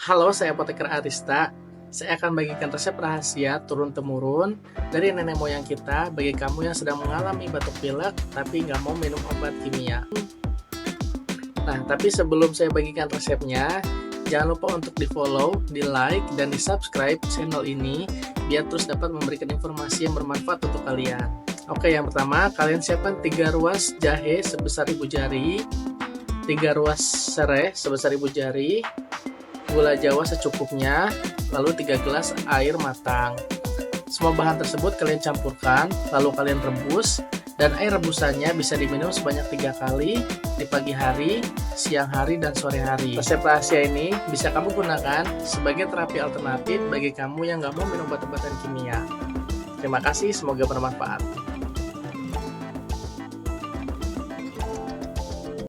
Halo, saya Apoteker Arista. Saya akan bagikan resep rahasia turun-temurun dari nenek moyang kita bagi kamu yang sedang mengalami batuk pilek tapi nggak mau minum obat kimia. Nah, tapi sebelum saya bagikan resepnya, jangan lupa untuk di-follow, di-like, dan di-subscribe channel ini biar terus dapat memberikan informasi yang bermanfaat untuk kalian. Oke, yang pertama, kalian siapkan 3 ruas jahe sebesar ibu jari, 3 ruas serai sebesar ibu jari, gula jawa secukupnya, lalu 3 gelas air matang. Semua bahan tersebut kalian campurkan, lalu kalian rebus, dan air rebusannya bisa diminum sebanyak 3 kali di pagi hari, siang hari, dan sore hari. Resep rahasia ini bisa kamu gunakan sebagai terapi alternatif bagi kamu yang nggak mau minum obat-obatan kimia. Terima kasih, semoga bermanfaat.